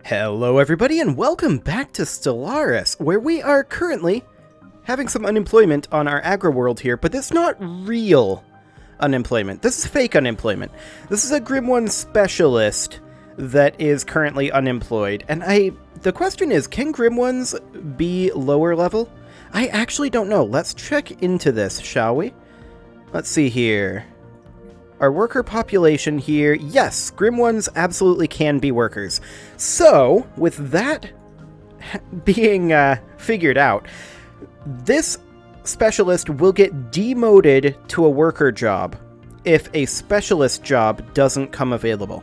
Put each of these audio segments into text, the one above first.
Hello everybody and welcome back to Stellaris, where we are currently having some unemployment on our agri world here, but it's not real unemployment. This is fake unemployment. This is a Grim 1 specialist that is currently unemployed, and the question is, can Grim 1s be lower level? I actually don't know. Let's check into this, shall we? Let's see here. Our worker population here, yes, Grim 1s absolutely can be workers. So, with that being figured out, this specialist will get demoted to a worker job if a specialist job doesn't come available.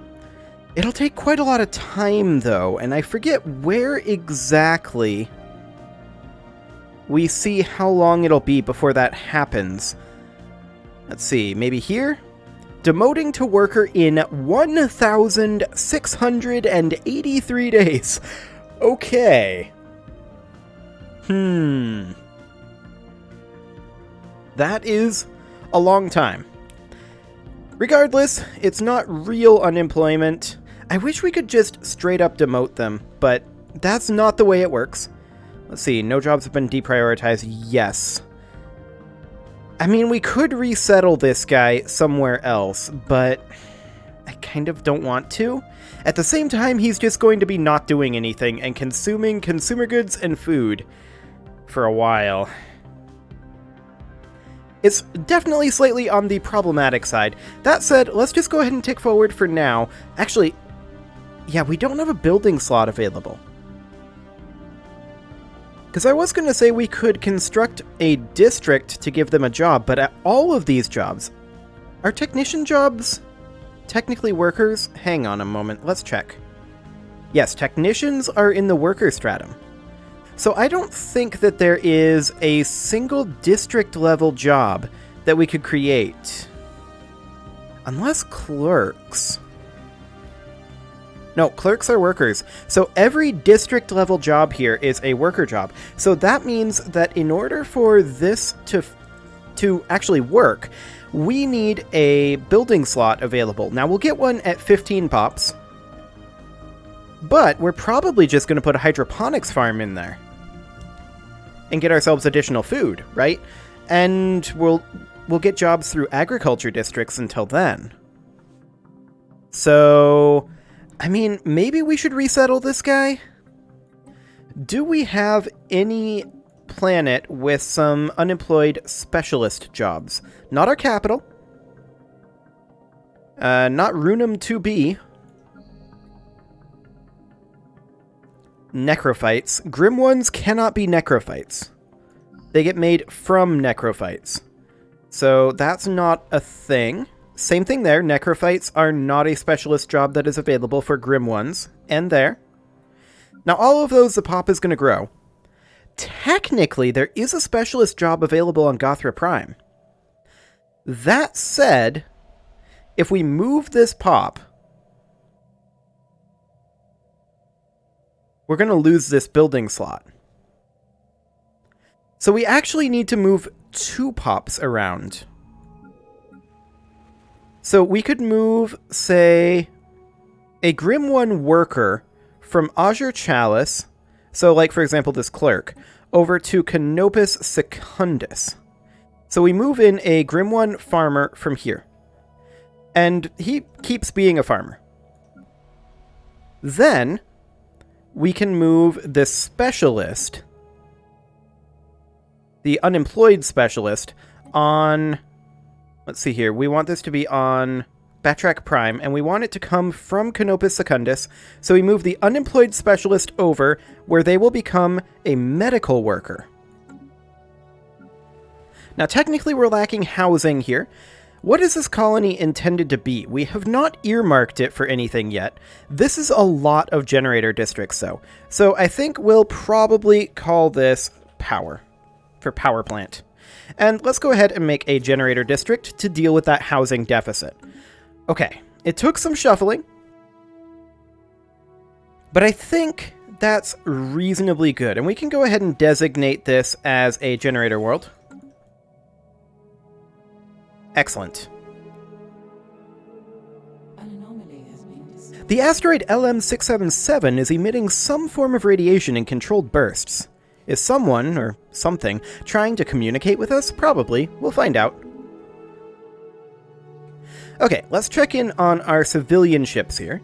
It'll take quite a lot of time, though, and I forget where exactly we see how long it'll be before that happens. Let's see, maybe here? Demoting to worker in 1,683 days. Okay. That is a long time. Regardless, it's not real unemployment. I wish we could just straight up demote them, but that's not the way it works. Let's see, no jobs have been deprioritized. Yes. I mean, we could resettle this guy somewhere else, but I kind of don't want to. At the same time, he's just going to be not doing anything and consuming consumer goods and food for a while. It's definitely slightly on the problematic side. That said, let's just go ahead and tick forward for now. Actually, yeah, we don't have a building slot available. Because I was going to say we could construct a district to give them a job, but at all of these jobs, are technician jobs technically workers? Hang on a moment, let's check. Yes, technicians are in the worker stratum. So I don't think that there is a single district level job that we could create. Unless clerks. No, clerks are workers. So every district level job here is a worker job. So that means that in order for this to actually work, we need a building slot available. Now we'll get one at 15 pops, but we're probably just going to put a hydroponics farm in there and get ourselves additional food, right? And we'll get jobs through agriculture districts until then. So, I mean, maybe we should resettle this guy? Do we have any planet with some unemployed specialist jobs? Not our capital. Not Runum 2B. Necrophytes. Grim 1s cannot be necrophytes. They get made from necrophytes. So that's not a thing. Same thing there, necrophytes are not a specialist job that is available for Grim 1s, and there. Now all of those, the pop is going to grow. Technically, there is a specialist job available on Gothra Prime. That said, if we move this pop, we're going to lose this building slot. So we actually need to move 2 pops around. So we could move, say, a Grim 1 worker from Azure Chalice, so like, for example, this clerk, over to Canopus Secundus. So we move in a Grim 1 farmer from here. And he keeps being a farmer. Then we can move this specialist, the unemployed specialist, on... Let's see here. We want this to be on Batrac Prime, and we want it to come from Canopus Secundus, so we move the unemployed specialist over, where they will become a medical worker. Now, technically, we're lacking housing here. What is this colony intended to be? We have not earmarked it for anything yet. This is a lot of generator districts, though. So I think we'll probably call this Power, for Power Plant. And let's go ahead and make a generator district to deal with that housing deficit. Okay, it took some shuffling, but I think that's reasonably good. And we can go ahead and designate this as a generator world. Excellent. The asteroid LM677 is emitting some form of radiation in controlled bursts. Is someone, or something, trying to communicate with us? Probably. We'll find out. Okay, let's check in on our civilian ships here.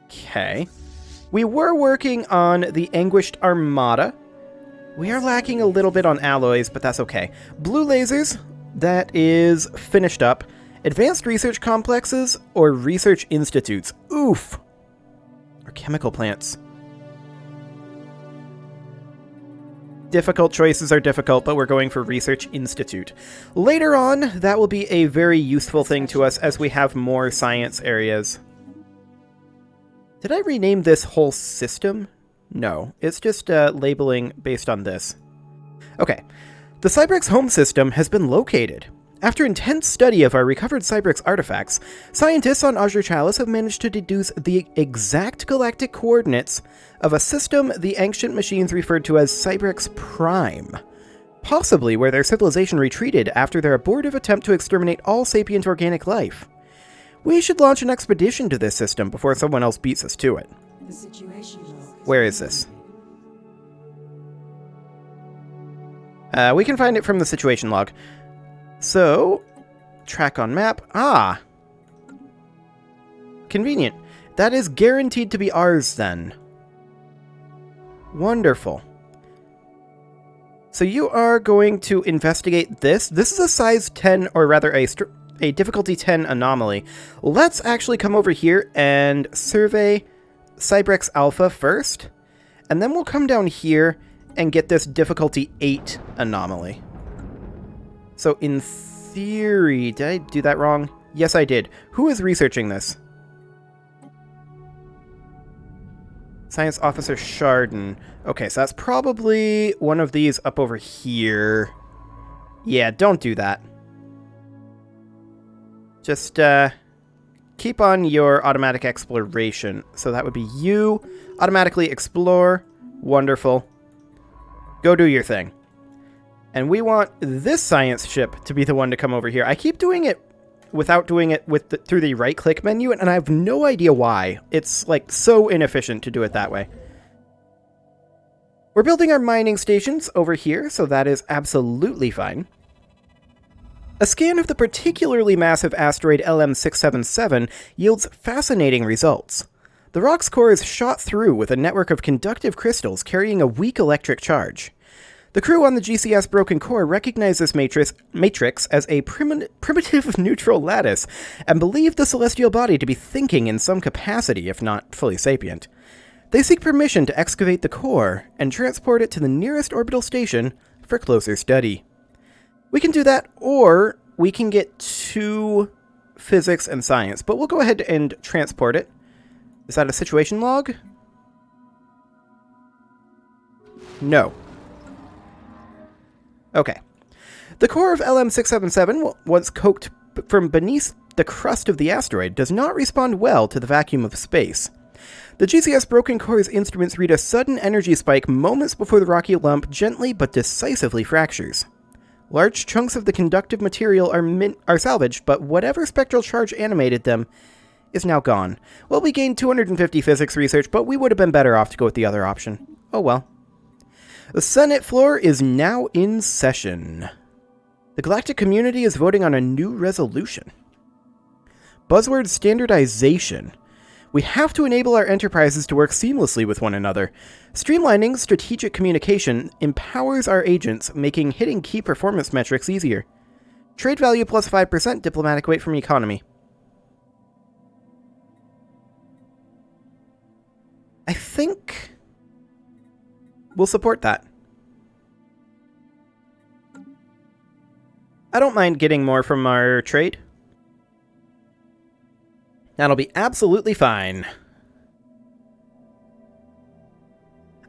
Okay. We were working on the Anguished Armada. We are lacking a little bit on alloys, but that's okay. Blue lasers, that is finished up. Advanced research complexes or research institutes. Oof. Or chemical plants. Difficult choices are difficult, but we're going for research institute. Later on, that will be a very useful thing to us as we have more science areas. Did I rename this whole system? No, it's just labeling based on this. Okay, the Cybrex home system has been located. After intense study of our recovered Cybrex artifacts, scientists on Azure Chalice have managed to deduce the exact galactic coordinates of a system the ancient machines referred to as Cybrex Prime, possibly where their civilization retreated after their abortive attempt to exterminate all sapient organic life. We should launch an expedition to this system before someone else beats us to it. Where is this? We can find it from the situation log. So, track on map. Ah! Convenient. That is guaranteed to be ours, then. Wonderful. So you are going to investigate this. This is a size 10, or rather a difficulty 10 anomaly. Let's actually come over here and survey Cybrex Alpha first, and then we'll come down here and get this difficulty 8 anomaly. So in theory, did I do that wrong? Yes, I did. Who is researching this? Science Officer Chardon. Okay, so that's probably one of these up over here. Yeah, don't do that. Just keep on your automatic exploration. So that would be you. Automatically explore. Wonderful. Go do your thing. And we want this science ship to be the one to come over here. I keep doing it without doing it with through the right-click menu, and I have no idea why. It's, like, so inefficient to do it that way. We're building our mining stations over here, so that is absolutely fine. A scan of the particularly massive asteroid LM677 yields fascinating results. The rock's core is shot through with a network of conductive crystals carrying a weak electric charge. The crew on the GCS Broken Core recognize this matrix as a primitive neutral lattice, and believe the celestial body to be thinking in some capacity, if not fully sapient. They seek permission to excavate the core, and transport it to the nearest orbital station for closer study. We can do that, or we can get 2 physics and science, but we'll go ahead and transport it. Is that a situation log? No. Okay. The core of LM677, once coaxed from beneath the crust of the asteroid, does not respond well to the vacuum of space. The GCS Broken Core's instruments read a sudden energy spike moments before the rocky lump gently but decisively fractures. Large chunks of the conductive material are salvaged, but whatever spectral charge animated them is now gone. Well, we gained 250 physics research, but we would have been better off to go with the other option. Oh well. The Senate floor is now in session. The galactic community is voting on a new resolution. Buzzword standardization. We have to enable our enterprises to work seamlessly with one another. Streamlining strategic communication empowers our agents, making hitting key performance metrics easier. Trade value plus 5%, diplomatic weight from economy. I think we'll support that. I don't mind getting more from our trade. That'll be absolutely fine.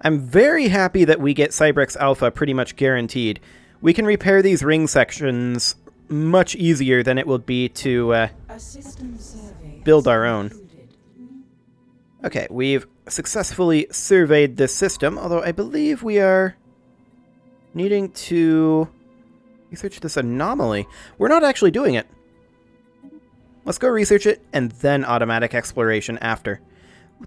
I'm very happy that we get Cybrex Alpha pretty much guaranteed. We can repair these ring sections much easier than it will be to build our own. Okay, we've successfully surveyed this system, although I believe we are needing to research this anomaly. We're not actually doing it. Let's go research it, and then automatic exploration after.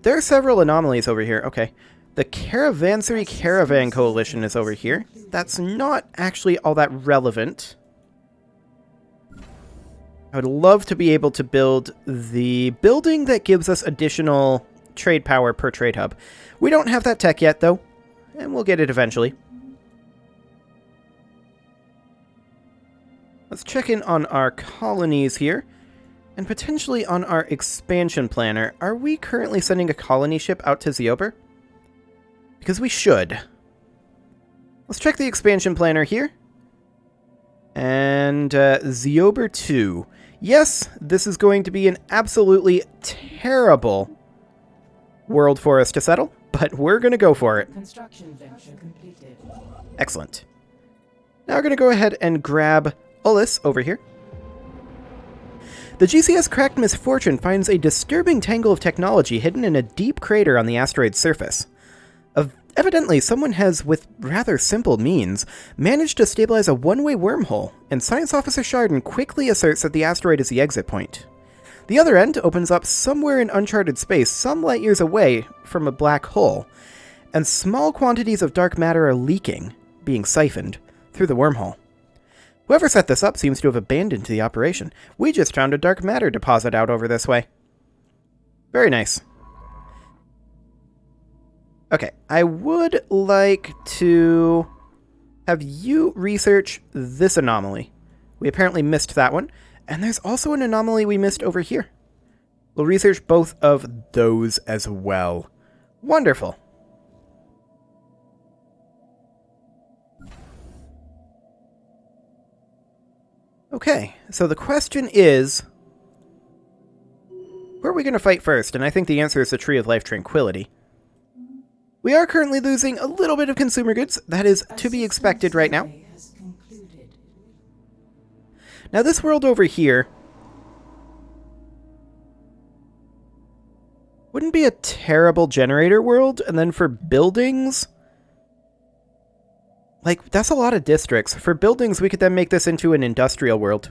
There are several anomalies over here. Okay. The Caravansary Caravan Coalition is over here. That's not actually all that relevant. I would love to be able to build the building that gives us additional trade power per trade hub. We don't have that tech yet, though, and we'll get it eventually. Let's check in on our colonies here, and potentially on our expansion planner. Are we currently sending a colony ship out to Ziober? Because we should. Let's check the expansion planner here. And Ziober 2. Yes, this is going to be an absolutely terrible world for us to settle, but we're going to go for it. Construction venture completed. Excellent. Now we're going to go ahead and grab Ullus over here. The GCS Cracked Misfortune finds a disturbing tangle of technology hidden in a deep crater on the asteroid's surface. Evidently, someone has, with rather simple means, managed to stabilize a one-way wormhole, and Science Officer Chardon quickly asserts that the asteroid is the exit point. The other end opens up somewhere in uncharted space, some light years away from a black hole, and small quantities of dark matter are leaking, being siphoned, through the wormhole. Whoever set this up seems to have abandoned the operation. We just found a dark matter deposit out over this way. Very nice. Okay, I would like to have you research this anomaly. We apparently missed that one, and there's also an anomaly we missed over here. We'll research both of those as well. Wonderful. Okay, so the question is, where are we going to fight first? And I think the answer is the Tree of Life Tranquility. We are currently losing a little bit of consumer goods. That is to be expected right now. Now this world over here wouldn't be a terrible generator world, and then for buildings, like, that's a lot of districts. For buildings, we could then make this into an industrial world.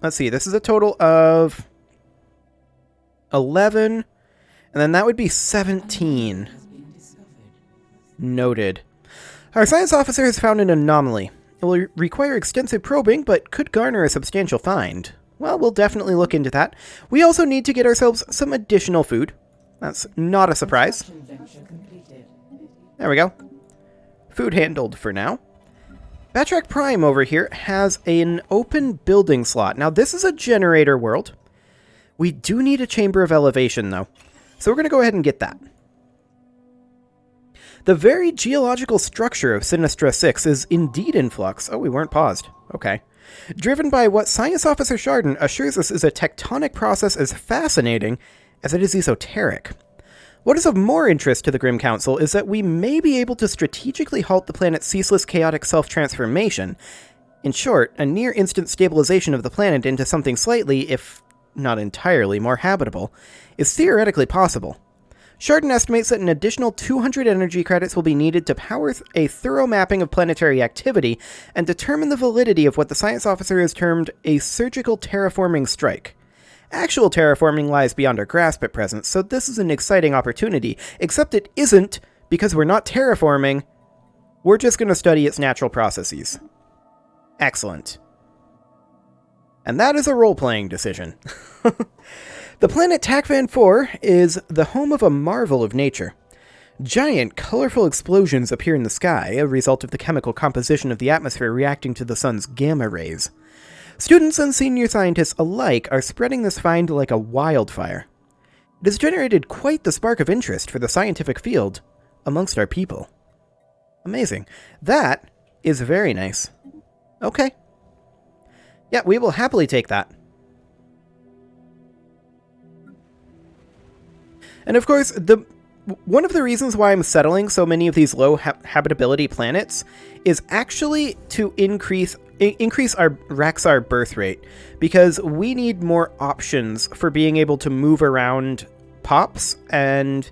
Let's see, this is a total of 11, and then that would be 17. Noted. Our science officer has found an anomaly. It will require extensive probing, but could garner a substantial find. Well, we'll definitely look into that. We also need to get ourselves some additional food. That's not a surprise. There we go. Food handled for now. Batrack Prime over here has an open building slot. Now, this is a generator world. We do need a chamber of elevation, though. So we're going to go ahead and get that. The very geological structure of Sinistra 6 is indeed in flux. Oh, we weren't paused. Okay. Driven by what Science Officer Chardon assures us is a tectonic process as fascinating as it is esoteric. What is of more interest to the Grim Council is that we may be able to strategically halt the planet's ceaseless chaotic self-transformation. In short, a near-instant stabilization of the planet into something slightly, if not entirely, more habitable, is theoretically possible. Chardon estimates that an additional 200 energy credits will be needed to power a thorough mapping of planetary activity and determine the validity of what the science officer has termed a surgical terraforming strike. Actual terraforming lies beyond our grasp at present, so this is an exciting opportunity, except it isn't because we're not terraforming. We're just going to study its natural processes. Excellent. And that is a role-playing decision. The planet Takvan 4 is the home of a marvel of nature. Giant, colorful explosions appear in the sky, a result of the chemical composition of the atmosphere reacting to the sun's gamma rays. Students and senior scientists alike are spreading this find like a wildfire. It has generated quite the spark of interest for the scientific field amongst our people. Amazing. That is very nice. Okay. Yeah, we will happily take that. And of course, one of the reasons why I'm settling so many of these low habitability planets is actually to increase our Raxar birth rate, because we need more options for being able to move around pops, and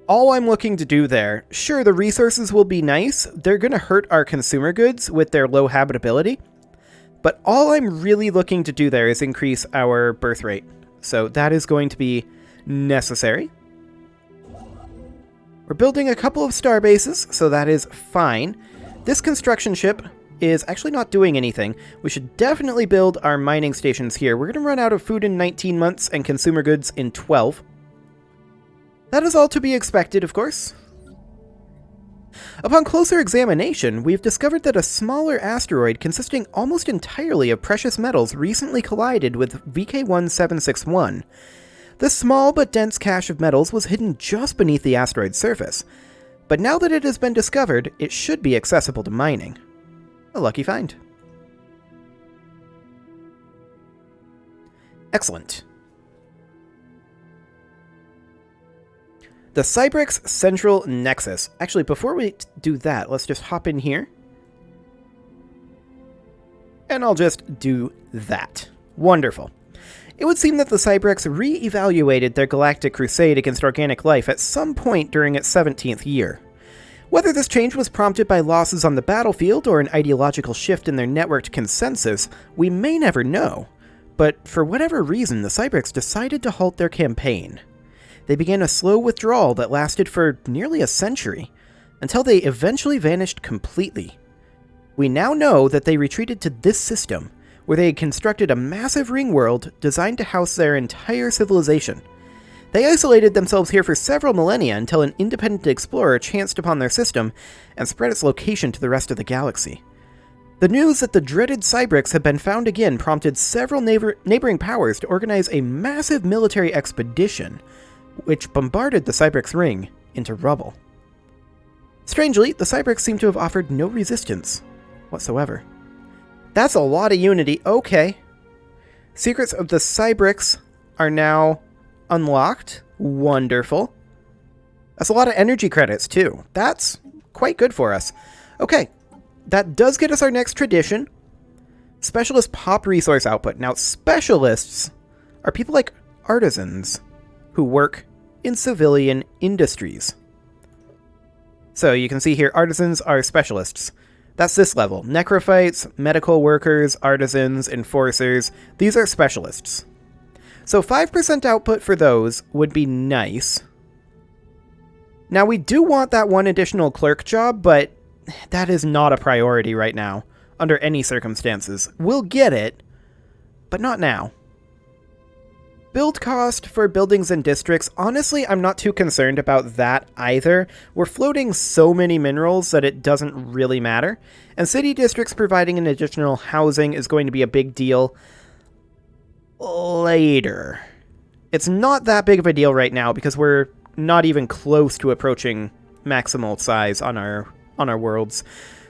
all I'm looking to do there, sure, the resources will be nice, they're going to hurt our consumer goods with their low habitability, But all I'm really looking to do there is increase our birth rate. So that is going to be necessary. We're building a couple of star bases, so that is fine. This construction ship is actually not doing anything. We should definitely build our mining stations here. We're going to run out of food in 19 months and consumer goods in 12. That is all to be expected, of course. Upon closer examination, we've discovered that a smaller asteroid consisting almost entirely of precious metals recently collided with VK1761. This small but dense cache of metals was hidden just beneath the asteroid's surface, but now that it has been discovered, it should be accessible to mining. A lucky find. Excellent. The Cybrex Central Nexus. Actually, before we do that, let's just hop in here. And I'll just do that. Wonderful. It would seem that the Cybrex re-evaluated their galactic crusade against organic life at some point during its 17th year. Whether this change was prompted by losses on the battlefield or an ideological shift in their networked consensus, we may never know. But for whatever reason, the Cybrex decided to halt their campaign. They began a slow withdrawal that lasted for nearly a century, until they eventually vanished completely. We now know that they retreated to this system, where they had constructed a massive ring world designed to house their entire civilization. They isolated themselves here for several millennia until an independent explorer chanced upon their system and spread its location to the rest of the galaxy. The news that the dreaded Cybrex had been found again prompted several neighboring powers to organize a massive military expedition, which bombarded the Cybrex ring into rubble. Strangely, the Cybrex seem to have offered no resistance whatsoever. That's a lot of unity. Okay. Secrets of the Cybrex are now unlocked. Wonderful. That's a lot of energy credits, too. That's quite good for us. Okay. That does get us our next tradition. Specialist pop resource output. Now, specialists are people like artisans who work in civilian industries. So you can see here, artisans are specialists. That's this level. Necrophytes, medical workers, artisans, enforcers. These are specialists. So 5% output for those would be nice. Now we do want that one additional clerk job, but that is not a priority right now, under any circumstances. We'll get it, but not now. Build cost for buildings and districts, honestly, I'm not too concerned about that either. We're floating so many minerals that it doesn't really matter. And city districts providing an additional housing is going to be a big deal later. It's not that big of a deal right now because we're not even close to approaching maximal size on our worlds.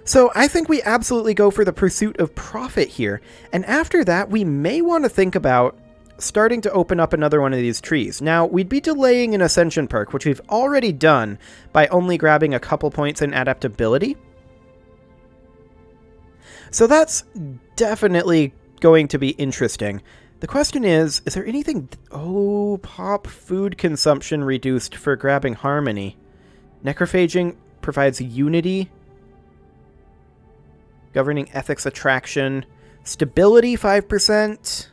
So I think we absolutely go for the pursuit of profit here. And after that, we may want to think about starting to open up another one of these trees. Now, we'd be delaying an ascension perk, which we've already done by only grabbing a couple points in adaptability. So that's definitely going to be interesting. The question is there anything... Oh, pop food consumption reduced for grabbing harmony. Necrophaging provides unity. Governing ethics attraction. Stability 5%.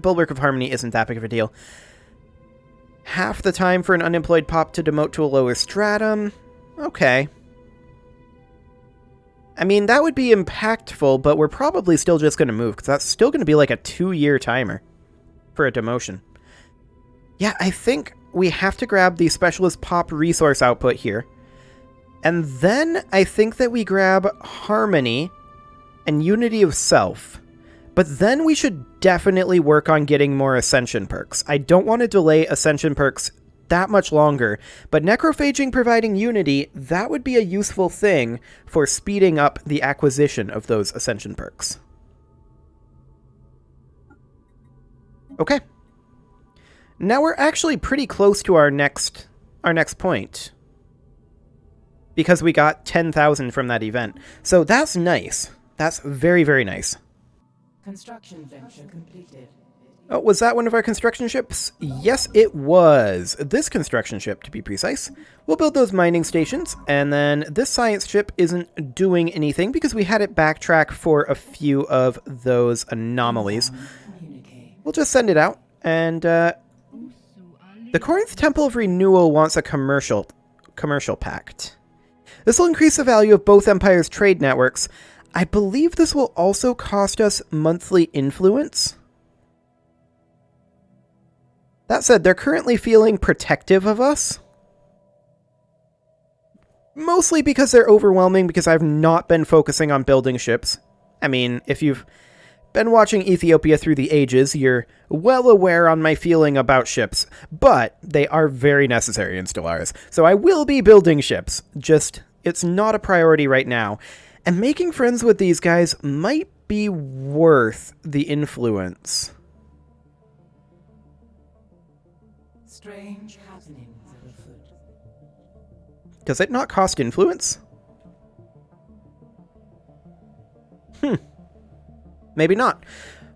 Bulwark of Harmony isn't that big of a deal. Half the time for an unemployed pop to demote to a lower stratum. Okay. I mean, that would be impactful, but we're probably still just going to move, because that's still going to be like a 2-year timer for a demotion. Yeah, I think we have to grab the specialist pop resource output here. And then I think that we grab Harmony and Unity of Self. But then we should definitely work on getting more Ascension perks. I don't want to delay Ascension perks that much longer, but Necrophaging providing Unity, that would be a useful thing for speeding up the acquisition of those Ascension perks. Okay. Now we're actually pretty close to our next point, because we got 10,000 from that event. So that's nice. That's very, very nice. Construction venture completed. Oh, was that one of our construction ships? Yes, it was. This construction ship, to be precise. We'll build those mining stations, and then this science ship isn't doing anything because we had it backtrack for a few of those anomalies. We'll just send it out, and the Corinth Temple of Renewal wants a commercial pact. This will increase the value of both empires' trade networks. I believe this will also cost us monthly influence. That said, they're currently feeling protective of us. Mostly because they're overwhelming, because I've not been focusing on building ships. I mean, if you've been watching Ethiopia through the ages, you're well aware on my feeling about ships. But they are very necessary in Stellaris. So I will be building ships. Just, it's not a priority right now. And making friends with these guys might be worth the influence. Strange happenings are afoot. Does it not cost influence? Maybe not.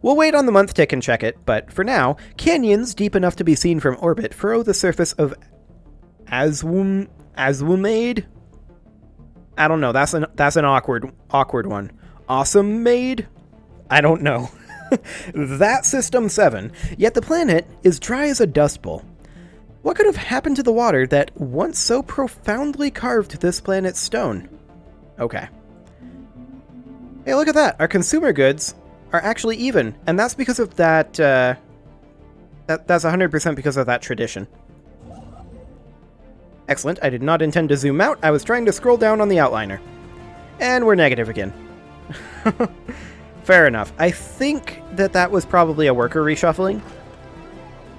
We'll wait on the month tick and check it, but for now, canyons deep enough to be seen from orbit furrow the surface of Azwumade? I don't know, that's an awkward one. Awesome Made? I don't know. That System 7, yet the planet is dry as a dust bowl. What could have happened to the water that once so profoundly carved this planet's stone? Okay. Hey, look at that. Our consumer goods are actually even, and that's because of that, that's 100% because of that tradition. Excellent. I did not intend to zoom out. I was trying to scroll down on the outliner. And we're negative again. Fair enough. I think that was probably a worker reshuffling.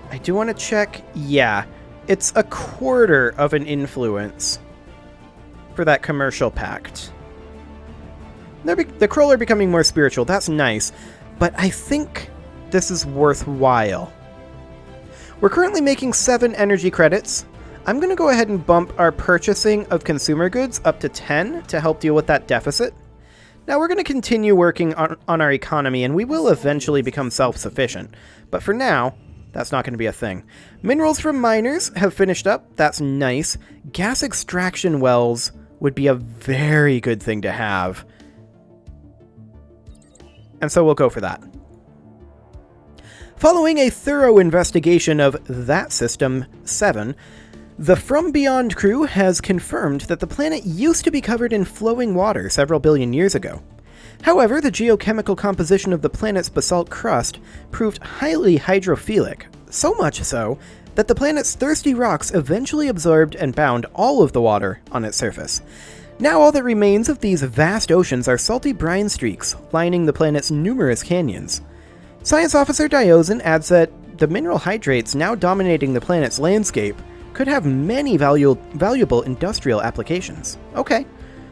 I do want to check. Yeah, it's a quarter of an influence for that commercial pact. The Kroll are becoming more spiritual. That's nice, but I think this is worthwhile. We're currently making 7 energy credits. I'm going to go ahead and bump our purchasing of consumer goods up to 10 to help deal with that deficit. Now we're going to continue working on our economy, and we will eventually become self-sufficient. But for now, that's not going to be a thing. Minerals from miners have finished up. That's nice. Gas extraction wells would be a very good thing to have. And so we'll go for that. Following a thorough investigation of that System 7, the From Beyond crew has confirmed that the planet used to be covered in flowing water several billion years ago. However, the geochemical composition of the planet's basalt crust proved highly hydrophilic, so much so that the planet's thirsty rocks eventually absorbed and bound all of the water on its surface. Now all that remains of these vast oceans are salty brine streaks lining the planet's numerous canyons. Science Officer Diozan adds that the mineral hydrates now dominating the planet's landscape could have many valuable industrial applications. Okay,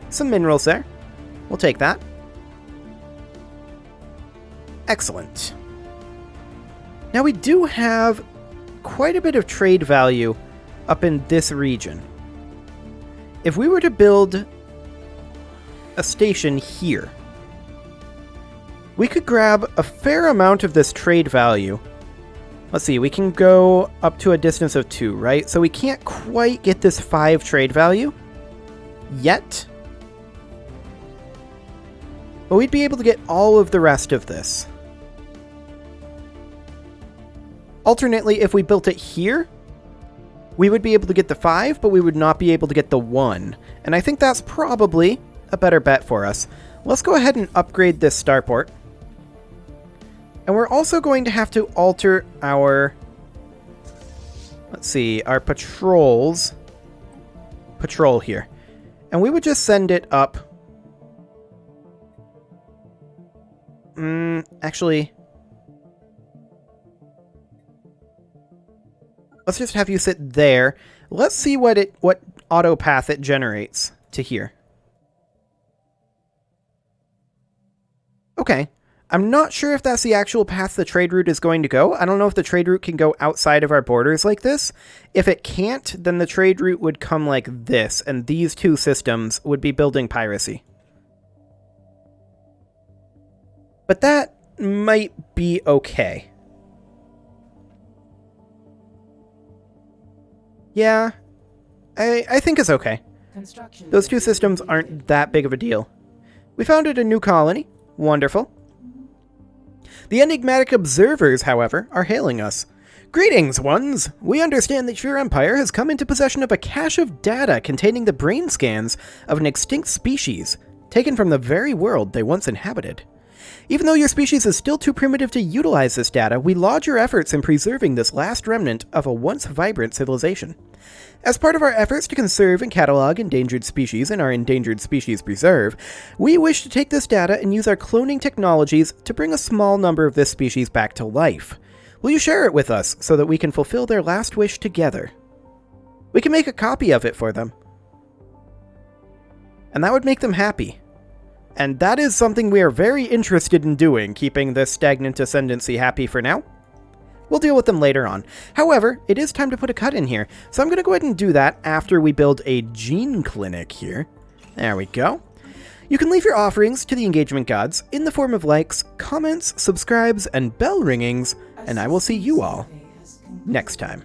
some minerals there. We'll take that. Excellent. Now we do have quite a bit of trade value up in this region. If we were to build a station here, we could grab a fair amount of this trade value. Let's see, we can go up to a distance of 2, right? So we can't quite get this 5 trade value yet. But we'd be able to get all of the rest of this. Alternately, if we built it here, we would be able to get the 5, but we would not be able to get the 1. And I think that's probably a better bet for us. Let's go ahead and upgrade this starport. And we're also going to have to alter our, let's see, our patrol here. And we would just send it up. Actually, let's just have you sit there. Let's see what auto path it generates to here. Okay. I'm not sure if that's the actual path the trade route is going to go. I don't know if the trade route can go outside of our borders like this. If it can't, then the trade route would come like this, and these two systems would be building piracy. But that might be okay. Yeah, I think it's okay. Construction. Those two systems aren't that big of a deal. We founded a new colony. Wonderful. The enigmatic observers, however, are hailing us. Greetings, ones! We understand that your empire has come into possession of a cache of data containing the brain scans of an extinct species, taken from the very world they once inhabited. Even though your species is still too primitive to utilize this data, we laud your efforts in preserving this last remnant of a once vibrant civilization. As part of our efforts to conserve and catalog endangered species in our Endangered Species Preserve, we wish to take this data and use our cloning technologies to bring a small number of this species back to life. Will you share it with us so that we can fulfill their last wish together? We can make a copy of it for them. And that would make them happy. And that is something we are very interested in doing, keeping this stagnant ascendancy happy for now. We'll deal with them later on. However, it is time to put a cut in here, so I'm going to go ahead and do that after we build a gene clinic here. There we go. You can leave your offerings to the engagement gods in the form of likes, comments, subscribes, and bell ringings, and I will see you all next time.